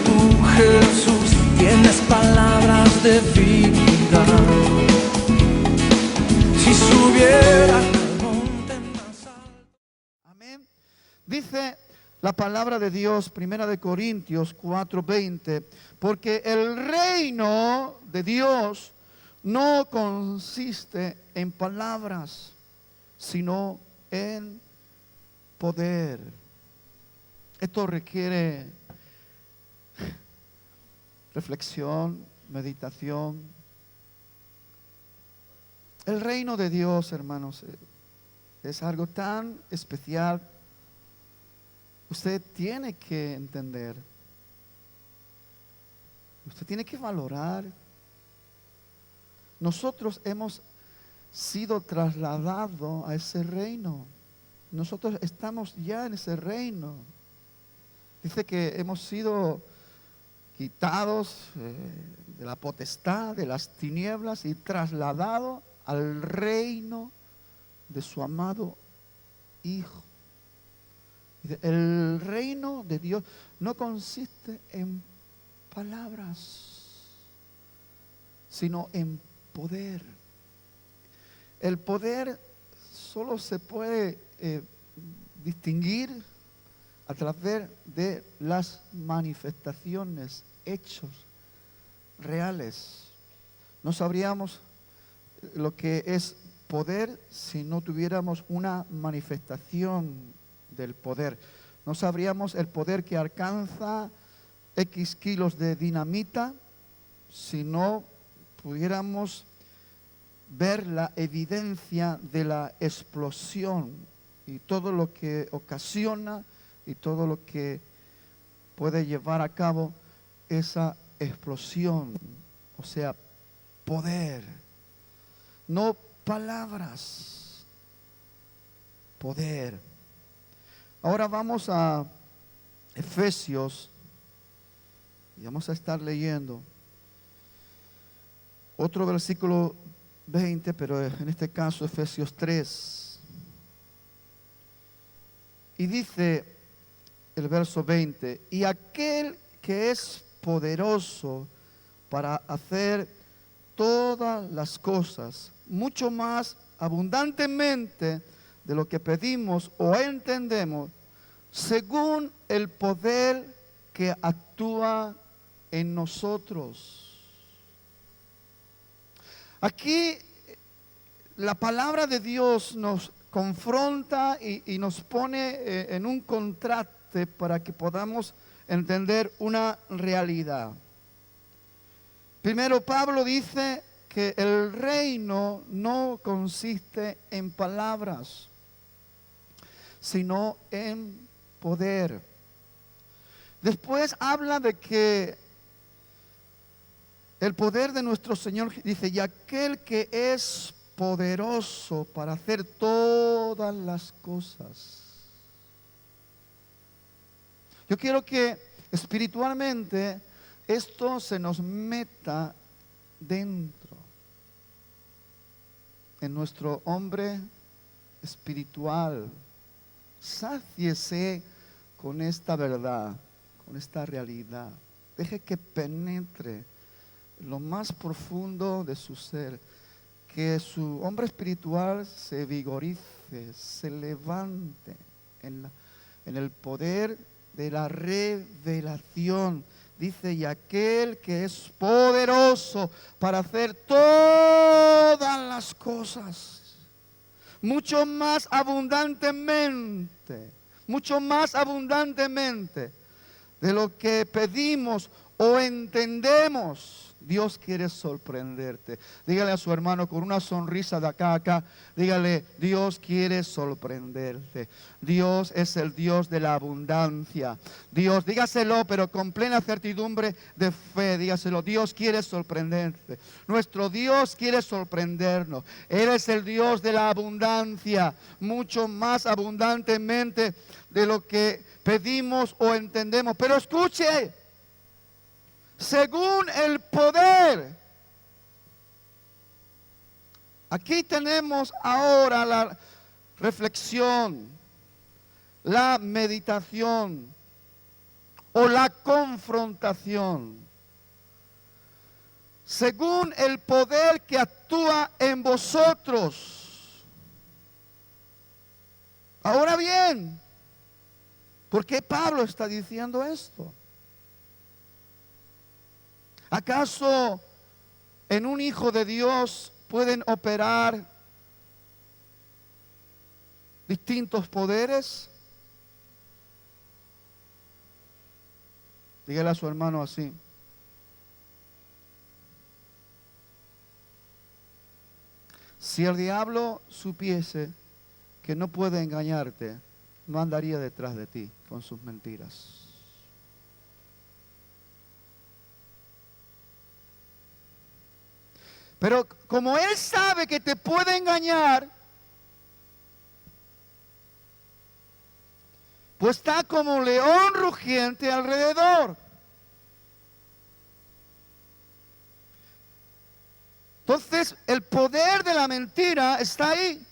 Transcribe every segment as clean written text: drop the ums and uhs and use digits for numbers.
tú, Jesús, tienes palabras de vida. Si subiera al monte más alto. Amén. Dice la palabra de Dios, 1 Corintios 4:20, porque el reino de Dios no consiste en palabras, sino en poder. Esto requiere reflexión, meditación. El reino de Dios, hermanos, es algo tan especial. Usted tiene que entender. Usted tiene que valorar. Nosotros hemos sido trasladados a ese reino. Nosotros estamos ya en ese reino. Dice que hemos sido quitados de la potestad, de las tinieblas y trasladados al reino de su amado Hijo. El reino de Dios no consiste en palabras, sino en poder. El poder solo se puede distinguir a través de las manifestaciones, hechos reales. No sabríamos lo que es poder si no tuviéramos una manifestación del poder. No sabríamos el poder que alcanza X kilos de dinamita si no pudiéramos ver la evidencia de la explosión y todo lo que ocasiona y todo lo que puede llevar a cabo esa explosión, o sea, poder, no palabras, poder. Ahora vamos a Efesios y vamos a estar leyendo otro versículo 20, pero en este caso Efesios 3. Y dice el verso 20, y aquel que es poderoso para hacer todas las cosas, mucho más abundantemente de lo que pedimos o entendemos, según el poder que actúa en nosotros. Aquí la palabra de Dios nos confronta y nos pone en un contraste para que podamos entender una realidad. Primero, Pablo dice que el reino no consiste en palabras, sino en poder. Después habla de que el poder de nuestro Señor, dice, y aquel que es poderoso para hacer todas las cosas. Yo quiero que espiritualmente esto se nos meta dentro, en nuestro hombre espiritual. Sáciese con esta verdad, con esta realidad. Deje que penetre lo más profundo de su ser, que su hombre espiritual se vigorice, se levante en el poder de la revelación. Dice, y aquel que es poderoso para hacer todas las cosas, mucho más abundantemente de lo que pedimos o entendemos. Dios quiere sorprenderte. Dígale a su hermano con una sonrisa de acá a acá. Dígale, Dios quiere sorprenderte. Dios es el Dios de la abundancia. Dios, dígaselo, pero con plena certidumbre de fe. Dígaselo, Dios quiere sorprenderte. Nuestro Dios quiere sorprendernos. Él es el Dios de la abundancia. Mucho más abundantemente de lo que pedimos o entendemos. Pero escuche. Según el poder. Aquí tenemos ahora la reflexión, la meditación o la confrontación, según el poder que actúa en vosotros. Ahora bien, ¿por qué Pablo está diciendo esto? ¿Acaso en un hijo de Dios pueden operar distintos poderes? Dígale a su hermano así. Si el diablo supiese que no puede engañarte, no andaría detrás de ti con sus mentiras. Pero como él sabe que te puede engañar, pues está como un león rugiente alrededor. Entonces, el poder de la mentira está ahí.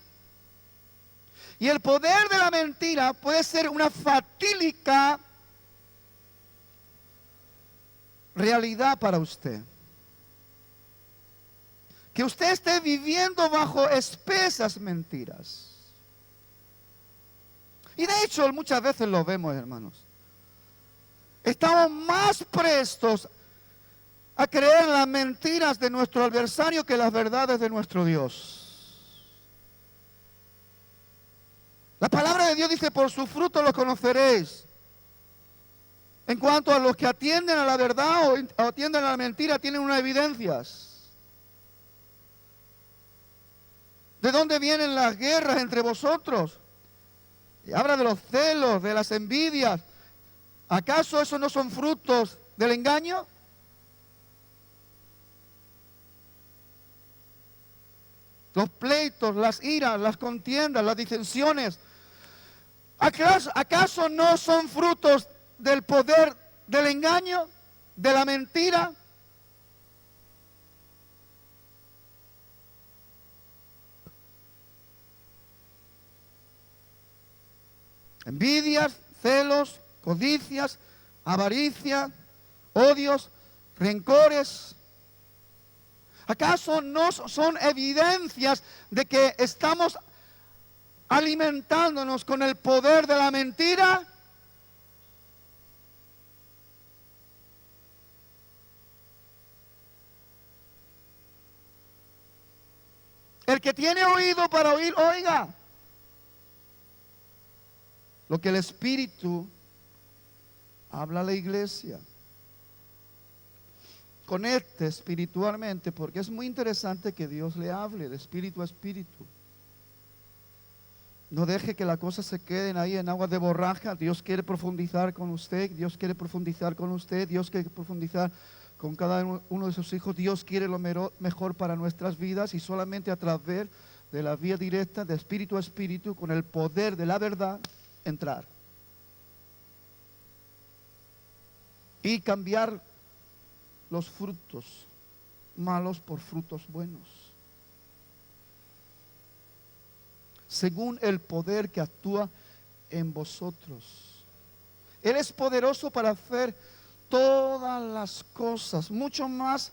Y el poder de la mentira puede ser una fatídica realidad para usted. Que usted esté viviendo bajo espesas mentiras. Y de hecho, muchas veces lo vemos, hermanos. Estamos más prestos a creer las mentiras de nuestro adversario que las verdades de nuestro Dios. La palabra de Dios dice, por su fruto lo conoceréis. En cuanto a los que atienden a la verdad o atienden a la mentira, tienen unas evidencias. ¿De dónde vienen las guerras entre vosotros? Y habla de los celos, de las envidias. ¿Acaso esos no son frutos del engaño? Los pleitos, las iras, las contiendas, las disensiones. ¿Acaso no son frutos del poder del engaño, de la mentira? Envidias, celos, codicias, avaricia, odios, rencores. ¿Acaso no son evidencias de que estamos alimentándonos con el poder de la mentira? El que tiene oído para oír, oiga. Lo que el Espíritu habla a la iglesia. Conecte espiritualmente, porque es muy interesante que Dios le hable de espíritu a espíritu. No deje que las cosas se queden ahí en aguas de borraja. Dios quiere profundizar con usted, Dios quiere profundizar con usted, Dios quiere profundizar con cada uno de sus hijos. Dios quiere lo mejor para nuestras vidas, y solamente a través de la vía directa de espíritu a espíritu, con el poder de la verdad, entrar y cambiar los frutos malos por frutos buenos, según el poder que actúa en vosotros. Él es poderoso para hacer todas las cosas, mucho más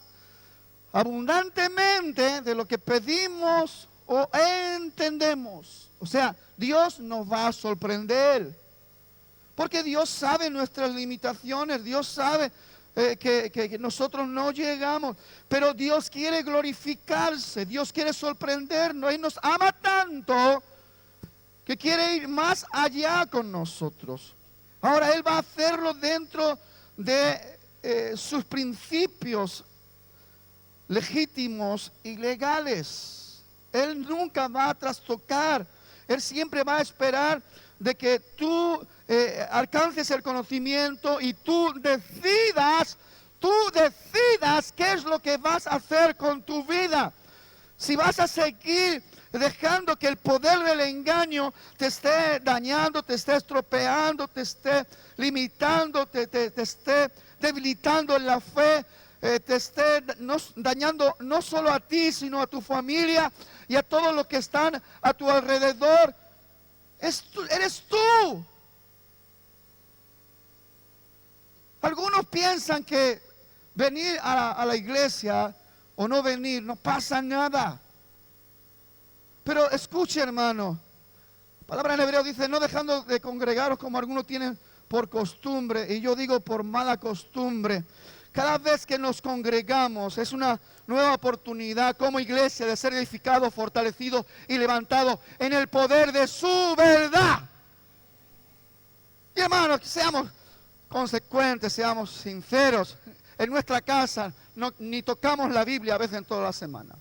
abundantemente de lo que pedimos o entendemos. O sea, Dios nos va a sorprender, porque Dios sabe nuestras limitaciones, Dios sabe que nosotros no llegamos, pero Dios quiere glorificarse, Dios quiere sorprendernos, y nos ama tanto que quiere ir más allá con nosotros. Ahora Él va a hacerlo dentro de sus principios legítimos y legales. Él nunca va a trastocar, Él siempre va a esperar de que tú alcances el conocimiento y tú decidas qué es lo que vas a hacer con tu vida. Si vas a seguir dejando que el poder del engaño te esté dañando, te esté estropeando, te esté limitando, te esté debilitando en la fe, te esté dañando no solo a ti, sino a tu familia y a todos los que están a tu alrededor. Eres tú. piensan que venir a la iglesia o no venir, no pasa nada. Pero escuche, hermano, la palabra en hebreo dice, no dejando de congregaros como algunos tienen por costumbre, y yo digo por mala costumbre. Cada vez que nos congregamos es una nueva oportunidad como iglesia de ser edificados, fortalecidos y levantados en el poder de su verdad. Y hermanos, que seamos consecuentes, seamos sinceros. En nuestra casa ni tocamos la Biblia a veces en toda la semana.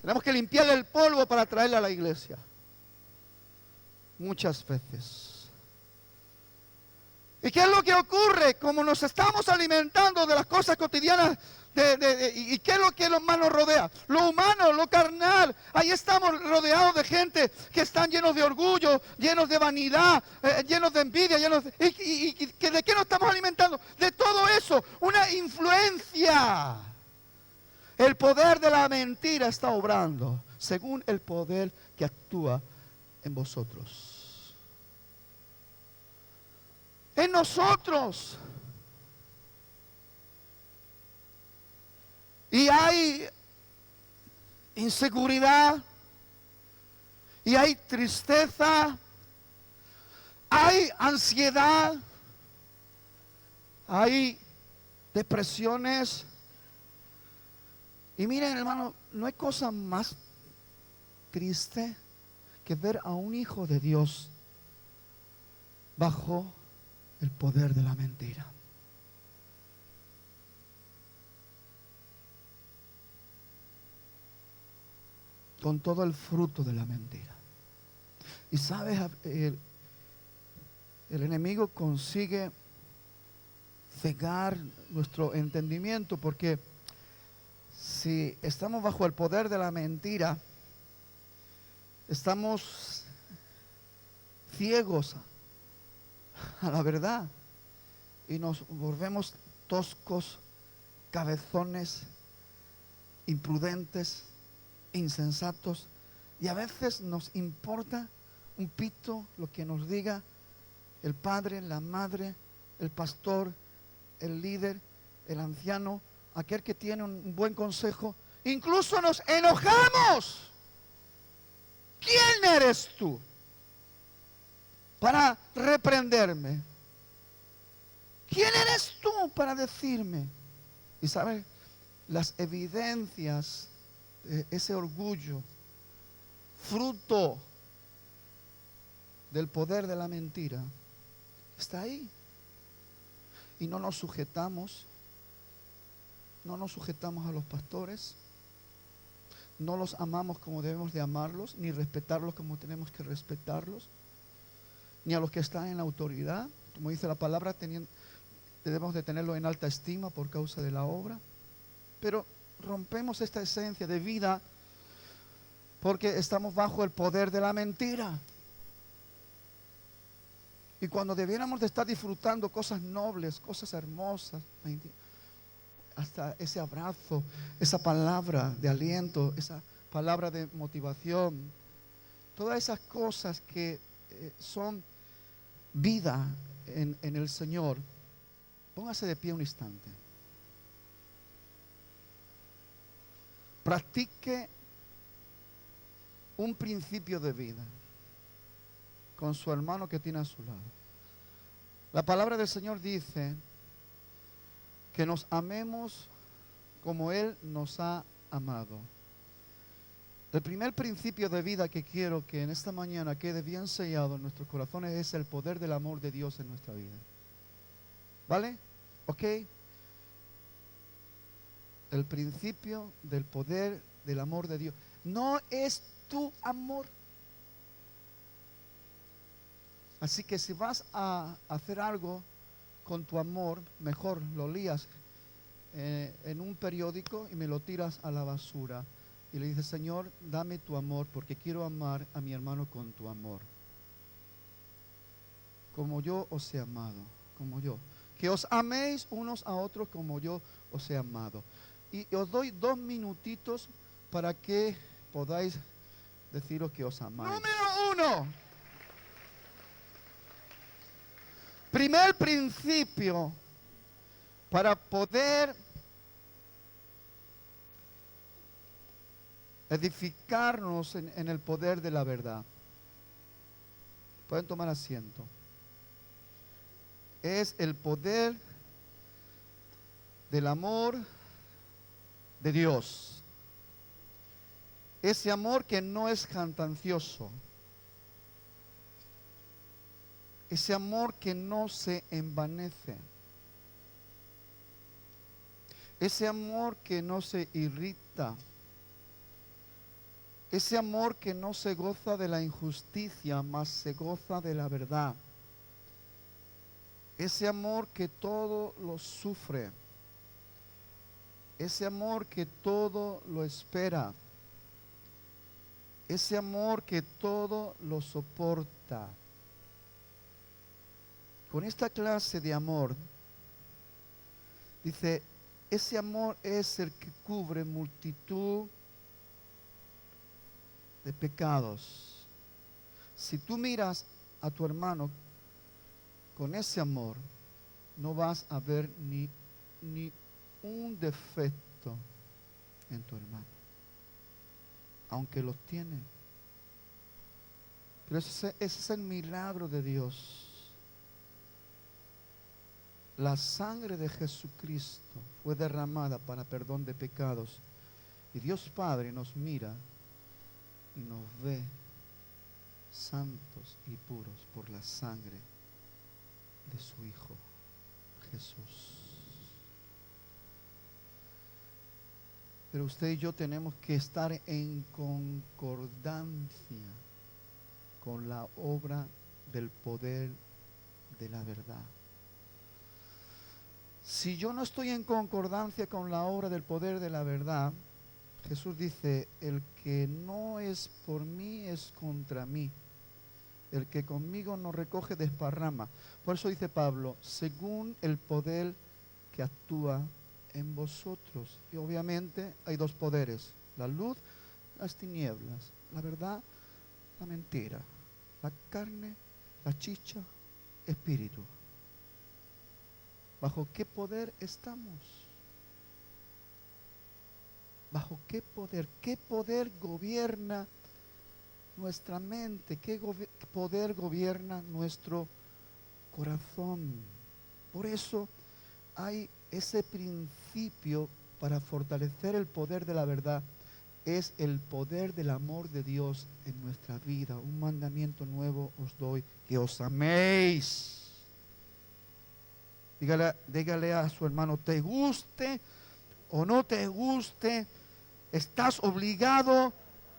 Tenemos que limpiarle el polvo para traerla a la iglesia. Muchas veces. ¿Y qué es lo que ocurre? Como nos estamos alimentando de las cosas cotidianas, ¿y qué es lo que más nos rodea? Lo humano, lo carnal. Ahí estamos rodeados de gente que están llenos de orgullo, llenos de vanidad, llenos de envidia, ¿y de qué nos estamos alimentando? De todo eso, una influencia. El poder de la mentira está obrando según el poder que actúa en vosotros. En nosotros. Y hay inseguridad, y hay tristeza, hay ansiedad, hay depresiones. Y miren, hermano, no hay cosa más triste que ver a un hijo de Dios bajo el poder de la mentira. Con todo el fruto de la mentira. Y sabes, el enemigo consigue cegar nuestro entendimiento, porque si estamos bajo el poder de la mentira, estamos ciegos a la verdad y nos volvemos toscos, cabezones, imprudentes, insensatos, y a veces nos importa un pito lo que nos diga el padre, la madre, el pastor, el líder, el anciano, aquel que tiene un buen consejo. Incluso nos enojamos. ¿Quién eres tú para reprenderme? ¿Quién eres tú para decirme? Y sabes, las evidencias de ese orgullo, fruto del poder de la mentira, está ahí. Y no nos sujetamos a los pastores, no los amamos como debemos de amarlos, ni respetarlos como tenemos que respetarlos, ni a los que están en la autoridad, como dice la palabra, debemos de tenerlo en alta estima por causa de la obra. Pero rompemos esta esencia de vida porque estamos bajo el poder de la mentira. Y cuando debiéramos de estar disfrutando cosas nobles, cosas hermosas, hasta ese abrazo, esa palabra de aliento, esa palabra de motivación, todas esas cosas que son vida en el Señor. Póngase de pie un instante. Practique un principio de vida con su hermano que tiene a su lado. La palabra del Señor dice que nos amemos como Él nos ha amado. El primer principio de vida que quiero que en esta mañana quede bien sellado en nuestros corazones es el poder del amor de Dios en nuestra vida. ¿Vale? ¿Ok? El principio del poder del amor de Dios. No es tu amor. Así que si vas a hacer algo con tu amor, mejor lo lías en un periódico y me lo tiras a la basura. Y le dices, Señor, dame tu amor porque quiero amar a mi hermano con tu amor. Como yo os he amado, como yo. Que os améis unos a otros como yo os he amado. Y os doy 2 minutitos para que podáis deciros que os amáis. Número 1. Primer principio para poder edificarnos en el poder de la verdad. Pueden tomar asiento. Es el poder del amor de Dios. Ese amor que no es jactancioso. Ese amor que no se envanece. Ese amor que no se irrita. Ese amor que no se goza de la injusticia, mas se goza de la verdad. Ese amor que todo lo sufre. Ese amor que todo lo espera. Ese amor que todo lo soporta. Con esta clase de amor, dice, ese amor es el que cubre multitud de pecados. Si tú miras a tu hermano con ese amor, no vas a ver ni un defecto en tu hermano, aunque los tiene. Pero ese es el milagro de Dios. La sangre de Jesucristo fue derramada para perdón de pecados. Y Dios Padre nos mira y nos ve santos y puros por la sangre de su Hijo Jesús. Pero usted y yo tenemos que estar en concordancia con la obra del poder de la verdad. Si yo no estoy en concordancia con la obra del poder de la verdad, Jesús dice, el que no es por mí es contra mí. El que conmigo no recoge desparrama. Por eso dice Pablo, según el poder que actúa en vosotros. Y obviamente hay dos poderes, la luz, las tinieblas, la verdad, la mentira, la carne, la chicha, espíritu. ¿Bajo qué poder estamos? ¿Bajo qué poder? ¿Qué poder gobierna nuestra mente? ¿Qué poder gobierna nuestro corazón? Por eso hay ese principio para fortalecer el poder de la verdad. Es el poder del amor de Dios en nuestra vida. Un mandamiento nuevo os doy, que os améis. Dígale a su hermano, te guste o no te guste, estás obligado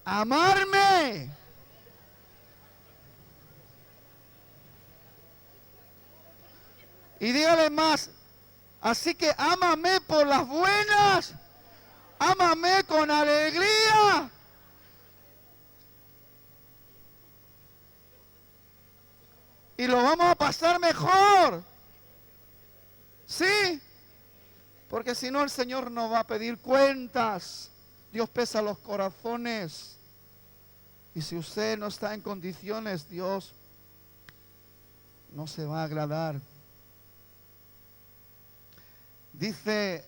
a amarme. Y dígale más, así que ámame por las buenas, ámame con alegría. Y lo vamos a pasar mejor. ¿Sí? Porque si no el Señor nos va a pedir cuentas. Dios pesa los corazones. Y si usted no está en condiciones, Dios no se va a agradar. Dice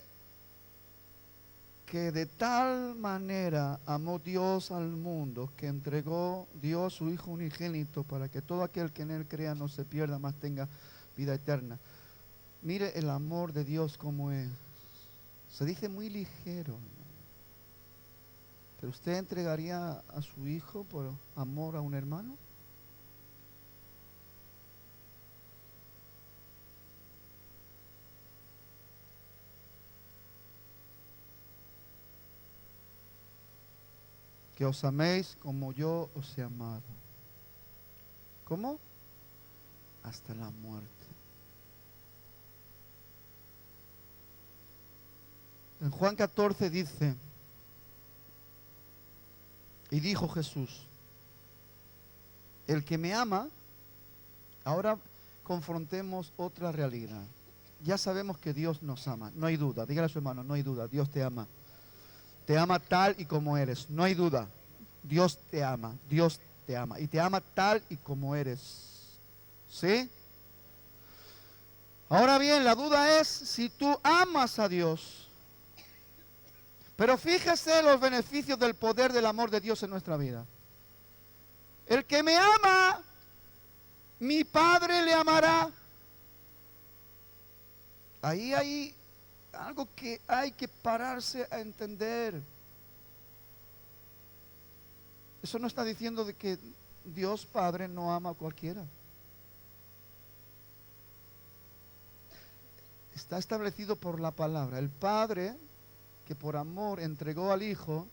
que de tal manera amó Dios al mundo que entregó Dios su Hijo unigénito para que todo aquel que en Él crea no se pierda, mas tenga vida eterna. Mire el amor de Dios como es. Se dice muy ligero, ¿no? ¿Pero usted entregaría a su hijo por amor a un hermano? Que os améis como yo os he amado. ¿Cómo? Hasta la muerte. En Juan 14 dice, y dijo Jesús, el que me ama, ahora confrontemos otra realidad. Ya sabemos que Dios nos ama, no hay duda. Dígale a su hermano, no hay duda, Dios te ama. Te ama tal y como eres, no hay duda. Dios te ama, Dios te ama. Y te ama tal y como eres. ¿Sí? Ahora bien, la duda es si tú amas a Dios. Pero fíjese los beneficios del poder del amor de Dios en nuestra vida. El que me ama, mi Padre le amará. Ahí hay algo que hay que pararse a entender. Eso no está diciendo de que Dios Padre no ama a cualquiera. Está establecido por la palabra. El Padre que por amor entregó al Hijo,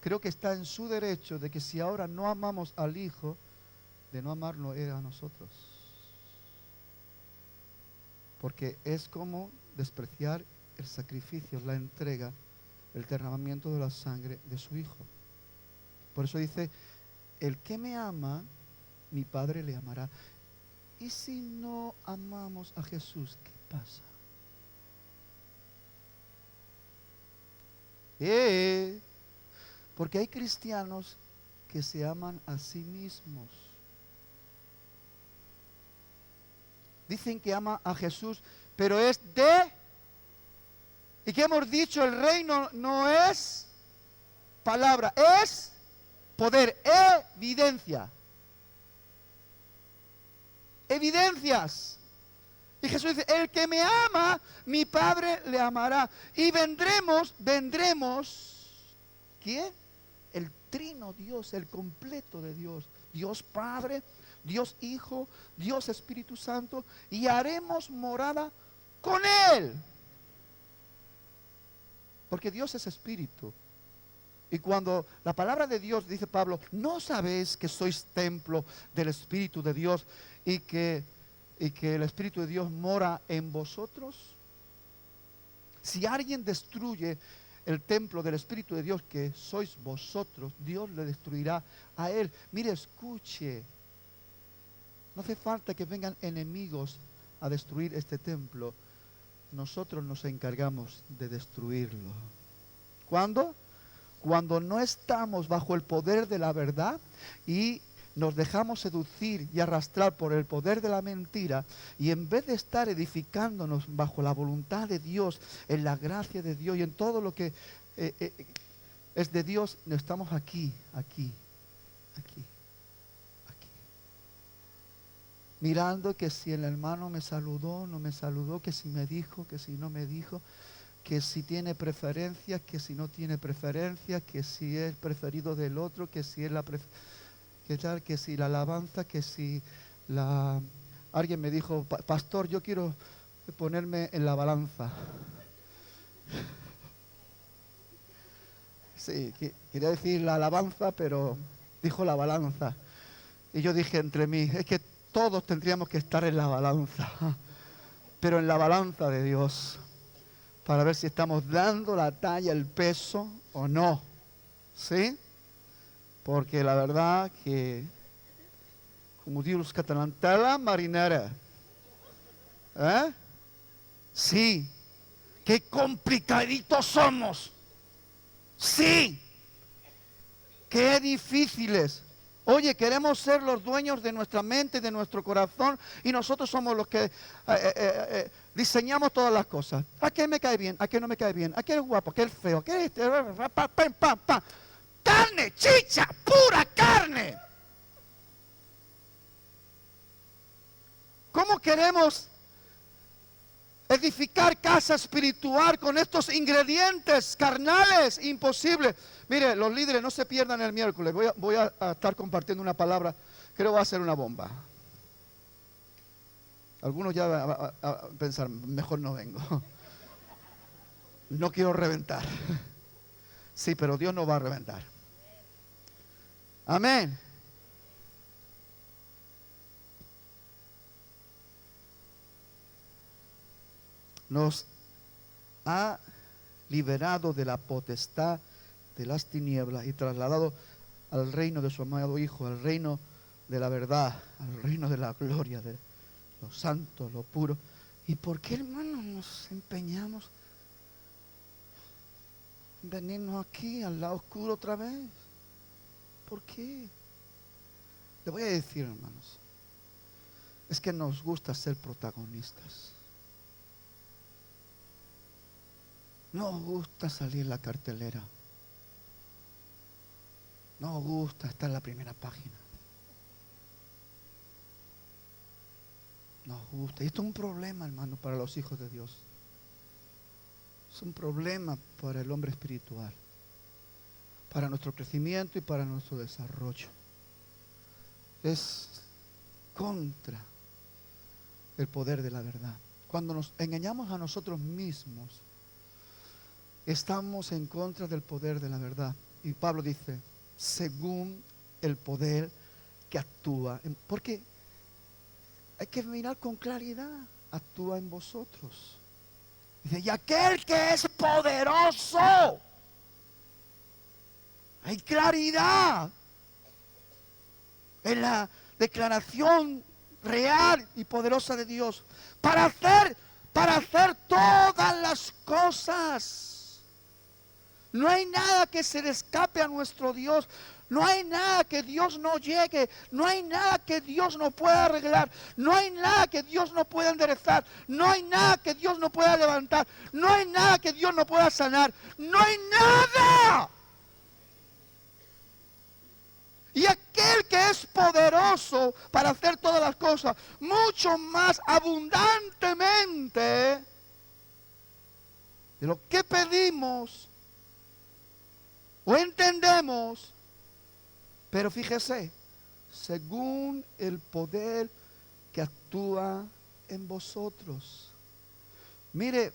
creo que está en su derecho de que si ahora no amamos al Hijo, de no amarlo a nosotros. Porque es como despreciar el sacrificio, la entrega, el derramamiento de la sangre de su Hijo. Por eso dice, el que me ama, mi Padre le amará. ¿Y si no amamos a Jesús, qué pasa? Porque hay cristianos que se aman a sí mismos. Dicen que ama a Jesús, pero es de... ¿Y qué hemos dicho? El reino no es palabra, es poder, evidencia. Evidencias. Y Jesús dice, el que me ama, mi Padre le amará. Y vendremos, ¿quién? El trino Dios, el completo de Dios. Dios Padre, Dios Hijo, Dios Espíritu Santo, y haremos morada con Él. Porque Dios es Espíritu. Y cuando la palabra de Dios, dice Pablo, ¿no sabéis que sois templo del Espíritu de Dios y que el Espíritu de Dios mora en vosotros? Si alguien destruye el templo del Espíritu de Dios, que sois vosotros, Dios le destruirá a él. Mire, escuche, no hace falta que vengan enemigos a destruir este templo. Nosotros nos encargamos de destruirlo. ¿Cuándo? Cuando no estamos bajo el poder de la verdad y nos dejamos seducir y arrastrar por el poder de la mentira, y en vez de estar edificándonos bajo la voluntad de Dios, en la gracia de Dios y en todo lo que es de Dios, estamos aquí, mirando que si el hermano me saludó, no me saludó, que si me dijo, que si no me dijo, que si tiene preferencias, que si no tiene preferencias, que si es preferido del otro, que si es ¿qué tal? Que si la alabanza, que si la... Alguien me dijo, pastor, yo quiero ponerme en la balanza. Sí, quería decir la alabanza, pero dijo la balanza. Y yo dije entre mí, es que todos tendríamos que estar en la balanza, pero en la balanza de Dios, para ver si estamos dando la talla, el peso o no. ¿Sí? Porque la verdad que, como digo los catalanes, tela marinera. Sí. Qué complicaditos somos. Sí. Qué difíciles. Oye, queremos ser los dueños de nuestra mente, de nuestro corazón, y nosotros somos los que diseñamos todas las cosas. ¿A qué me cae bien? ¿A qué no me cae bien? ¿A qué es guapo? ¿A qué es feo? ¿A qué es carne, chicha, pura carne? ¿Cómo queremos edificar casa espiritual con estos ingredientes carnales? Imposible. Mire, los líderes, no se pierdan el miércoles. Voy a estar compartiendo una palabra. Creo que va a ser una bomba. Algunos ya van a pensar, mejor no vengo. No quiero reventar. Sí, pero Dios no va a reventar. Amén. Nos ha liberado de la potestad de las tinieblas y trasladado al reino de su amado Hijo, al reino de la verdad, al reino de la gloria, de lo santo, lo puro. ¿Y por qué, hermanos, nos empeñamos en venirnos aquí al lado oscuro otra vez? ¿Por qué? Le voy a decir, hermanos, es que nos gusta ser protagonistas. No gusta salir en la cartelera. No gusta estar en la primera página. Nos gusta. Y esto es un problema, hermano, para los hijos de Dios. Es un problema para el hombre espiritual, para nuestro crecimiento y para nuestro desarrollo. Es contra el poder de la verdad. Cuando nos engañamos a nosotros mismos, estamos en contra del poder de la verdad. Y Pablo dice, según el poder que actúa. Porque hay que mirar con claridad, actúa en vosotros. Dice, y aquel que es poderoso. Hay claridad en la declaración real y poderosa de Dios para hacer todas las cosas. No hay nada que se le escape a nuestro Dios. No hay nada que Dios no llegue. No hay nada que Dios no pueda arreglar. No hay nada que Dios no pueda enderezar. No hay nada que Dios no pueda levantar. No hay nada que Dios no pueda sanar. No hay nada. Y aquel que es poderoso para hacer todas las cosas, mucho más abundantemente de lo que pedimos o entendemos, pero fíjese, según el poder que actúa en vosotros. Mire,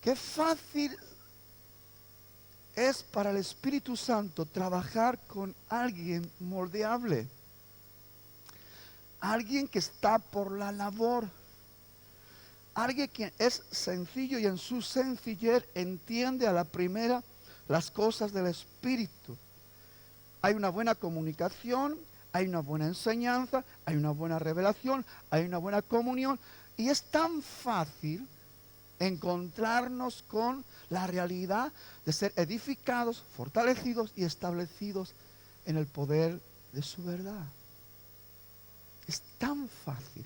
qué fácil es para el Espíritu Santo trabajar con alguien moldeable, alguien que está por la labor, alguien que es sencillo y en su sencillez entiende a la primera las cosas del Espíritu. Hay una buena comunicación, hay una buena enseñanza, hay una buena revelación, hay una buena comunión, y es tan fácil encontrarnos con la realidad de ser edificados, fortalecidos y establecidos en el poder de su verdad. Es tan fácil.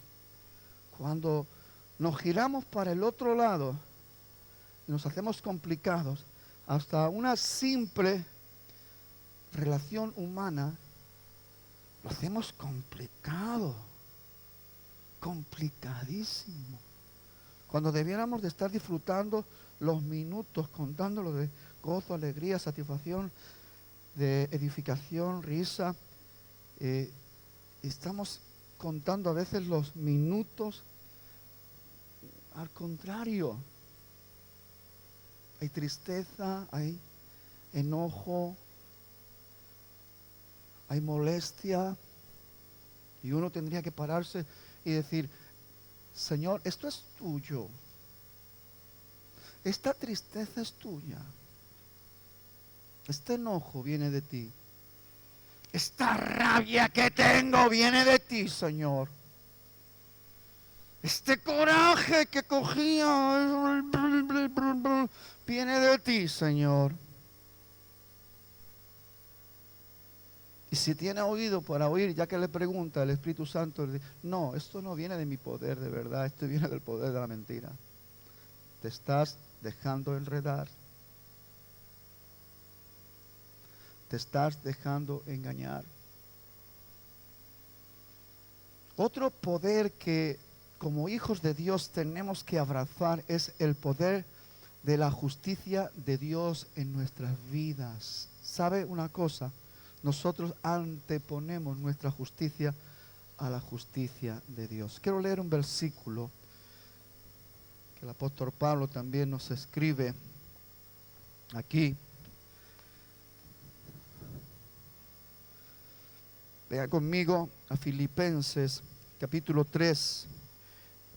Cuando nos giramos para el otro lado, nos hacemos complicados, hasta una simple relación humana, lo hacemos complicado, complicadísimo. Cuando debiéramos de estar disfrutando los minutos, contándolo de gozo, alegría, satisfacción, de edificación, risa, estamos contando a veces los minutos. Al contrario, hay tristeza, hay enojo, hay molestia, y uno tendría que pararse y decir, Señor, esto es tuyo. Esta tristeza es tuya. Este enojo viene de ti. Esta rabia que tengo viene de ti, Señor. Este coraje que cogía viene de ti, Señor. Y si tiene oído para oír, ya que le pregunta el Espíritu Santo, le dice, no, esto no viene de mi poder de verdad, esto viene del poder de la mentira. Te estás dejando enredar. Te estás dejando engañar. Otro poder que como hijos de Dios tenemos que abrazar es el poder de la justicia de Dios en nuestras vidas. ¿Sabe una cosa? Nosotros anteponemos nuestra justicia a la justicia de Dios. Quiero leer un versículo que el apóstol Pablo también nos escribe aquí. Vea conmigo a Filipenses capítulo 3,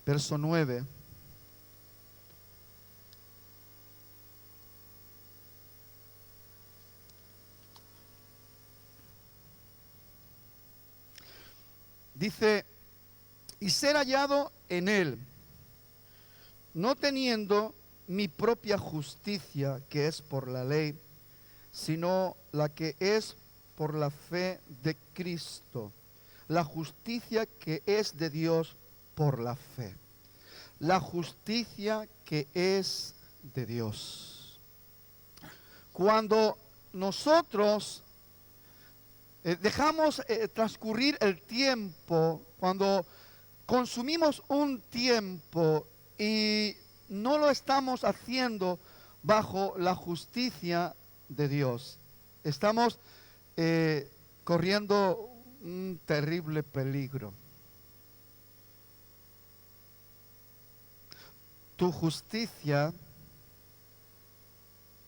verso 9. Dice, y ser hallado en él, no teniendo mi propia justicia, que es por la ley, sino la que es por la fe de Cristo, la justicia que es de Dios por la fe. La justicia que es de Dios. Cuando nosotros dejamos transcurrir el tiempo, cuando consumimos un tiempo y no lo estamos haciendo bajo la justicia de Dios, estamos corriendo un terrible peligro. Tu justicia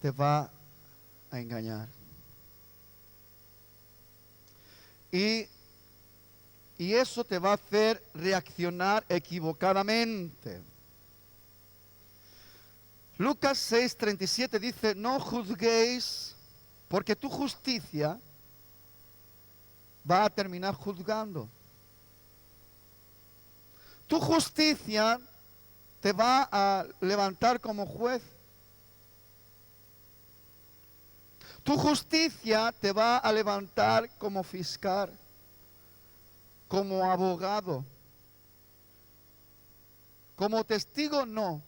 te va a engañar. Y eso te va a hacer reaccionar equivocadamente. Lucas 6:37 dice, no juzguéis, porque tu justicia va a terminar juzgando. Tu justicia te va a levantar como juez. Tu justicia te va a levantar como fiscal, como abogado. Como testigo no.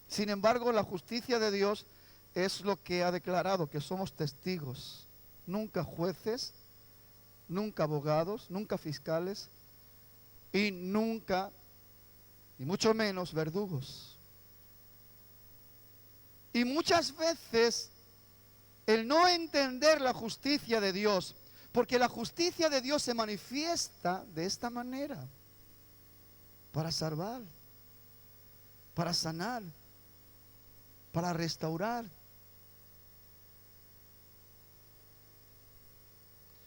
Sin embargo, la justicia de Dios es lo que ha declarado, que somos testigos. Nunca jueces, nunca abogados, nunca fiscales y nunca, y mucho menos verdugos. Y muchas veces el no entender la justicia de Dios, porque la justicia de Dios se manifiesta de esta manera, para salvar, para sanar, para restaurar.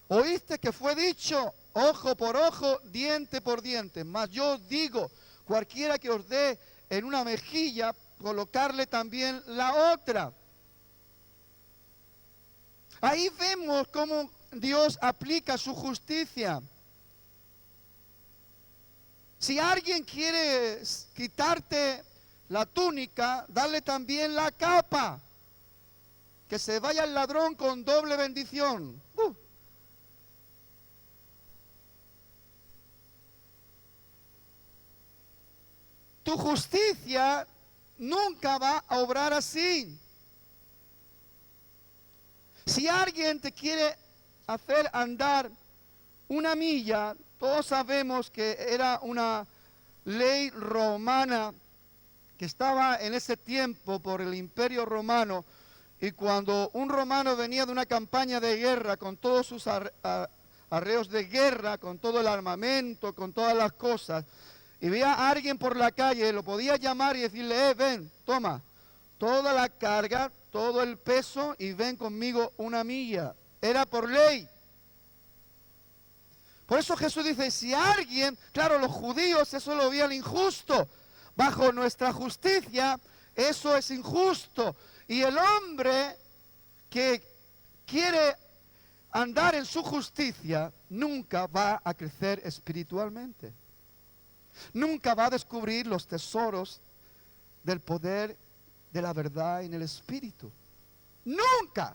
Oíste que fue dicho, ojo por ojo, diente por diente, mas yo os digo, cualquiera que os dé en una mejilla, colocarle también la otra. Ahí vemos cómo Dios aplica su justicia. Si alguien quiere quitarte la túnica, dale también la capa. Que se vaya el ladrón con doble bendición. Tu justicia nunca va a obrar así. Si alguien te quiere hacer andar una milla, todos sabemos que era una ley romana que estaba en ese tiempo por el Imperio Romano, y cuando un romano venía de una campaña de guerra con todos sus arreos de guerra, con todo el armamento, con todas las cosas, y veía a alguien por la calle, lo podía llamar y decirle, ven, toma, toda la carga, todo el peso y ven conmigo una milla. Era por ley. Por eso Jesús dice, si alguien, claro, los judíos eso lo veían injusto, bajo nuestra justicia eso es injusto. Y el hombre que quiere andar en su justicia nunca va a crecer espiritualmente. Nunca va a descubrir los tesoros del poder de la verdad en el Espíritu. Nunca.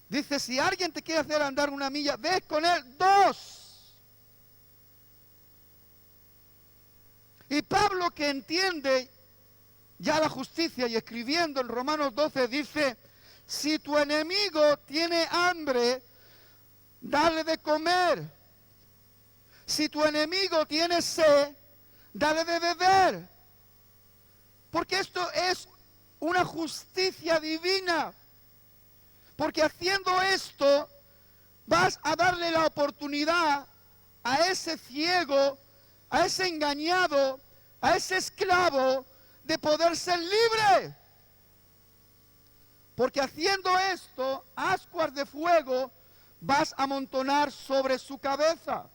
Dice, si alguien te quiere hacer andar una milla, ve con él 2. Y Pablo, que entiende ya la justicia, y escribiendo en Romanos 12, dice, si tu enemigo tiene hambre, dale de comer. Si tu enemigo tiene sed, dale de beber. Porque esto es una justicia divina. Porque haciendo esto, vas a darle la oportunidad a ese ciego, a ese engañado, a ese esclavo, de poder ser libre. Porque haciendo esto, ascuas de fuego vas a amontonar sobre su cabeza.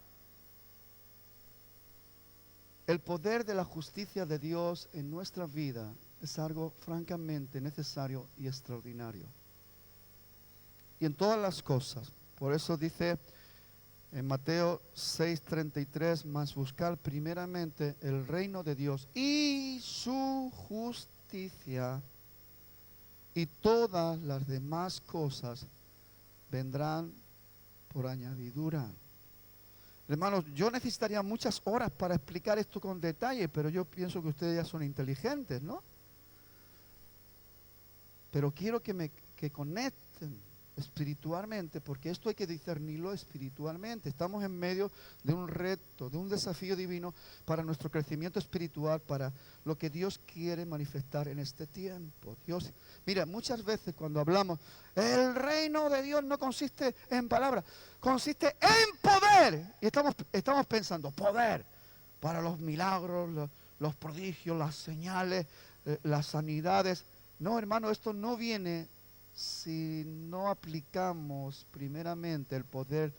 El poder de la justicia de Dios en nuestra vida es algo francamente necesario y extraordinario. Y en todas las cosas. Por eso dice en Mateo 6:33, mas buscar primeramente el reino de Dios y su justicia, y todas las demás cosas vendrán por añadidura. Hermanos, yo necesitaría muchas horas para explicar esto con detalle, pero yo pienso que ustedes ya son inteligentes, ¿no? Pero quiero que conecten espiritualmente, porque esto hay que discernirlo espiritualmente. Estamos en medio de un reto, de un desafío divino para nuestro crecimiento espiritual, para lo que Dios quiere manifestar en este tiempo. Dios, mira, muchas veces cuando hablamos, el reino de Dios no consiste en palabras, consiste en poder. Y estamos pensando, poder para los milagros, los prodigios, las señales, las sanidades. No, hermano, esto no viene si no aplicamos primeramente el poder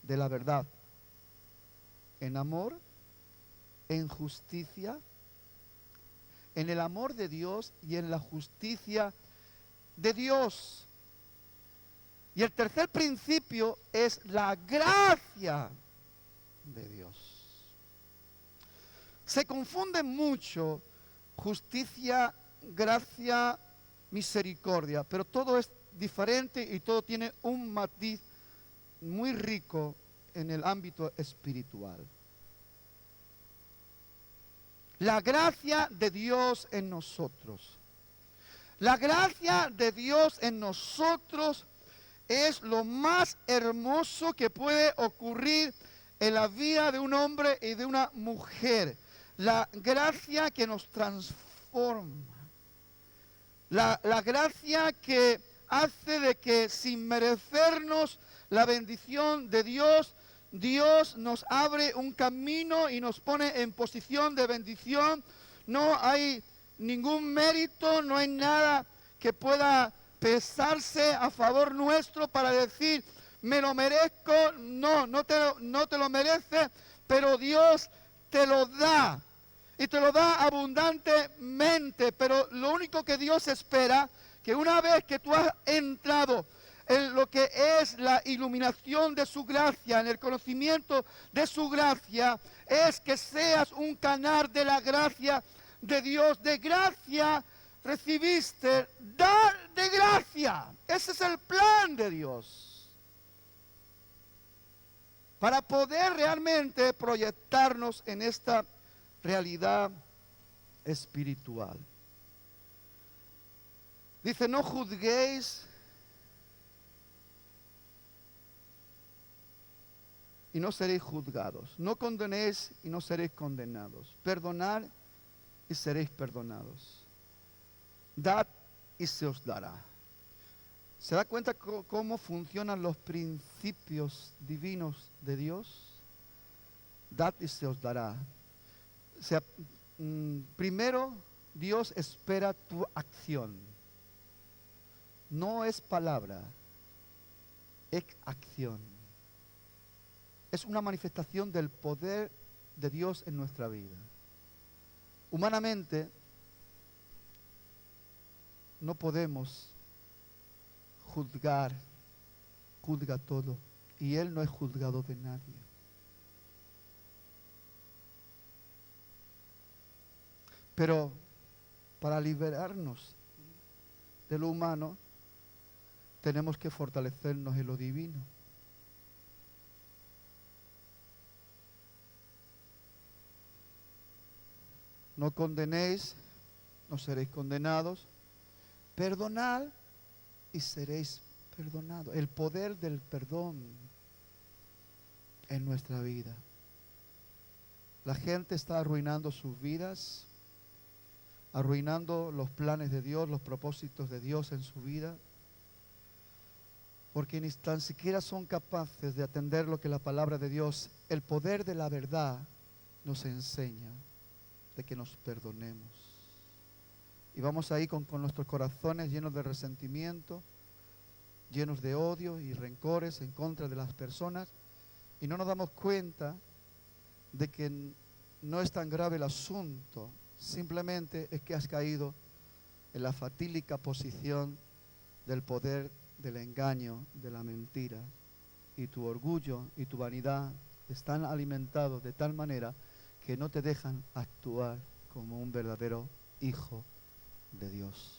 de la verdad en amor, en justicia, en el amor de Dios y en la justicia de Dios. Y el tercer principio es la gracia de Dios. Se confunde mucho justicia, gracia, misericordia, pero todo es diferente y todo tiene un matiz muy rico en el ámbito espiritual. La gracia de Dios en nosotros. La gracia de Dios en nosotros es lo más hermoso que puede ocurrir en la vida de un hombre y de una mujer. La gracia que nos transforma. La gracia que hace de que sin merecernos la bendición de Dios, Dios nos abre un camino y nos pone en posición de bendición. No hay ningún mérito, no hay nada que pueda pesarse a favor nuestro para decir, me lo merezco. No te lo mereces, pero Dios te lo da. Y te lo da abundantemente, pero lo único que Dios espera, que una vez que tú has entrado en lo que es la iluminación de su gracia, en el conocimiento de su gracia, es que seas un canal de la gracia de Dios. De gracia recibiste, dar de gracia. Ese es el plan de Dios. Para poder realmente proyectarnos en esta realidad espiritual. Dice, no juzguéis y no seréis juzgados. No condenéis y no seréis condenados. Perdonad y seréis perdonados. Dad y se os dará. ¿Se da cuenta cómo funcionan los principios divinos de Dios? Dad y se os dará. O sea, primero Dios espera tu acción. No es palabra, es acción. Es una manifestación del poder de Dios en nuestra vida. Humanamente no podemos juzgar, juzga todo, y Él no es juzgado de nadie. Pero para liberarnos de lo humano, tenemos que fortalecernos en lo divino. No condenéis, no seréis condenados. Perdonad y seréis perdonados. El poder del perdón en nuestra vida. La gente está arruinando sus vidas, arruinando los planes de Dios, los propósitos de Dios en su vida, porque ni tan siquiera son capaces de atender lo que la palabra de Dios, el poder de la verdad, nos enseña, de que nos perdonemos. Y vamos ahí con nuestros corazones llenos de resentimiento, llenos de odio y rencores en contra de las personas, y no nos damos cuenta de que no es tan grave el asunto. Simplemente es que has caído en la fatídica posición del poder del engaño, de la mentira, y tu orgullo y tu vanidad están alimentados de tal manera que no te dejan actuar como un verdadero hijo de Dios.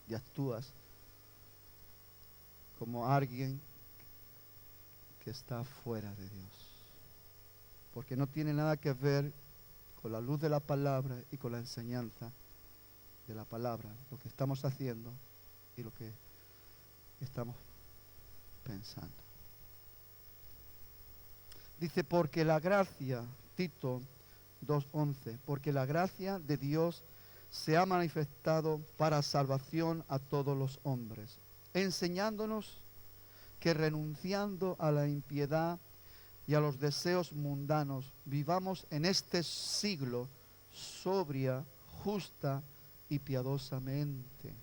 Y actúas como alguien que está fuera de Dios, porque no tiene nada que ver con la luz de la palabra y con la enseñanza de la palabra, lo que estamos haciendo y lo que estamos pensando. Dice, porque la gracia, Tito 2:11, porque la gracia de Dios se ha manifestado para salvación a todos los hombres, enseñándonos que renunciando a la impiedad y a los deseos mundanos, vivamos en este siglo sobria, justa y piadosamente.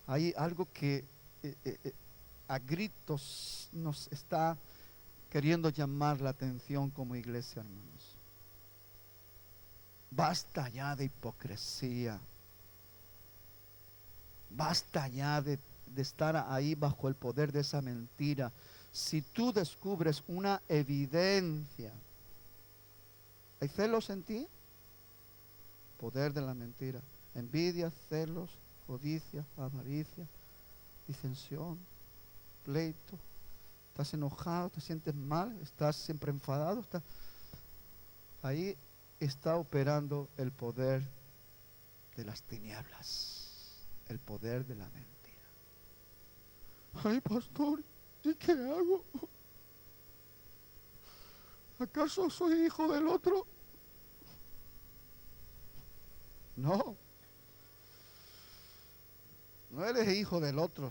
Hay algo que a gritos nos está queriendo llamar la atención como iglesia, hermanos. Basta ya de hipocresía. Basta ya de estar ahí bajo el poder de esa mentira. Si tú descubres una evidencia, ¿hay celos en ti? Poder de la mentira. Envidia, celos, codicia, avaricia, disensión, pleito. Estás enojado, te sientes mal, estás siempre enfadado. Ahí está operando el poder de las tinieblas, el poder de la mentira. Ay, pastor, ¿y qué hago? ¿Acaso soy hijo del otro? No, no eres hijo del otro.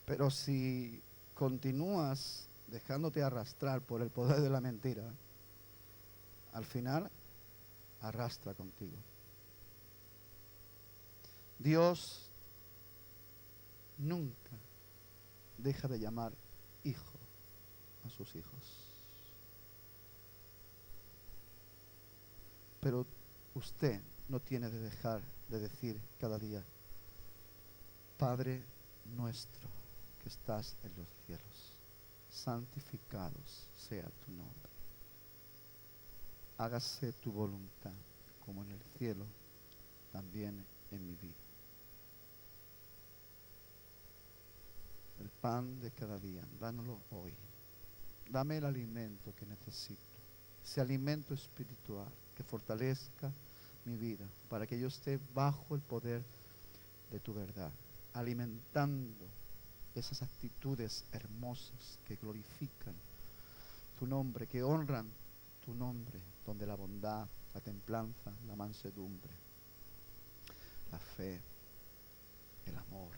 Pero si continúas dejándote arrastrar por el poder de la mentira, al final arrastra contigo. Dios nunca deja de llamar hijo a sus hijos. Pero usted no tiene de dejar de decir cada día, Padre nuestro que estás en los cielos, santificados sea tu nombre. Hágase tu voluntad, como en el cielo, también en mi vida. El pan de cada día, dánoslo hoy. Dame el alimento que necesito, ese alimento espiritual que fortalezca mi vida, para que yo esté bajo el poder de tu verdad, alimentando esas actitudes hermosas que glorifican tu nombre, que honran tu nombre, donde la bondad, la templanza, la mansedumbre, la fe, el amor,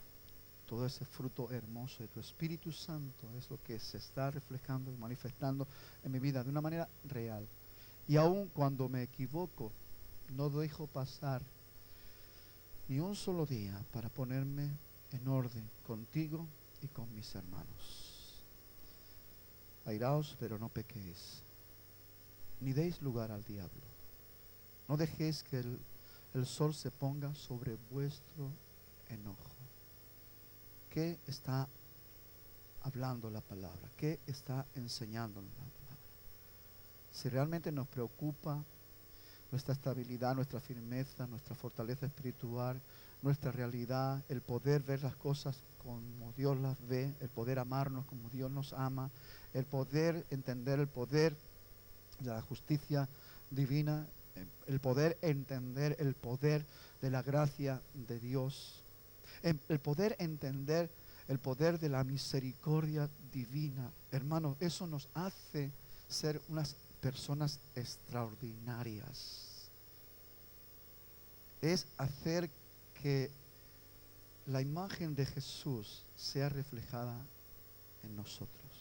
todo ese fruto hermoso de tu Espíritu Santo es lo que se está reflejando y manifestando en mi vida de una manera real. Y aun cuando me equivoco, no dejo pasar ni un solo día para ponerme en orden contigo y con mis hermanos. Airaos, pero no pequéis, ni deis lugar al diablo. No dejéis que el sol se ponga sobre vuestro enojo. ¿Qué está hablando la palabra? ¿Qué está enseñando la palabra? Si realmente nos preocupa nuestra estabilidad, nuestra firmeza, nuestra fortaleza espiritual, nuestra realidad, el poder ver las cosas como Dios las ve, el poder amarnos como Dios nos ama, el poder entender el poder de la justicia divina, el poder entender el poder de la gracia de Dios, el poder entender el poder de la misericordia divina. Hermano, eso nos hace ser unas personas extraordinarias. Es hacer que la imagen de Jesús sea reflejada en nosotros,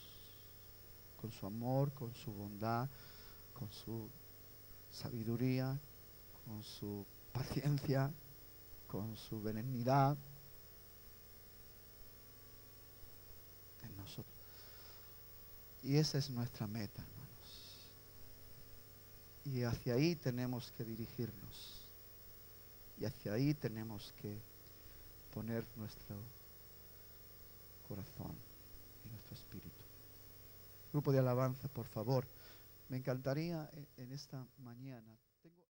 con su amor, con su bondad, con su sabiduría, con su paciencia, con su benignidad en nosotros. Y esa es nuestra meta, hermanos. Y hacia ahí tenemos que dirigirnos. Y hacia ahí tenemos que poner nuestro corazón y nuestro espíritu. Grupo de alabanza, por favor. Me encantaría en esta mañana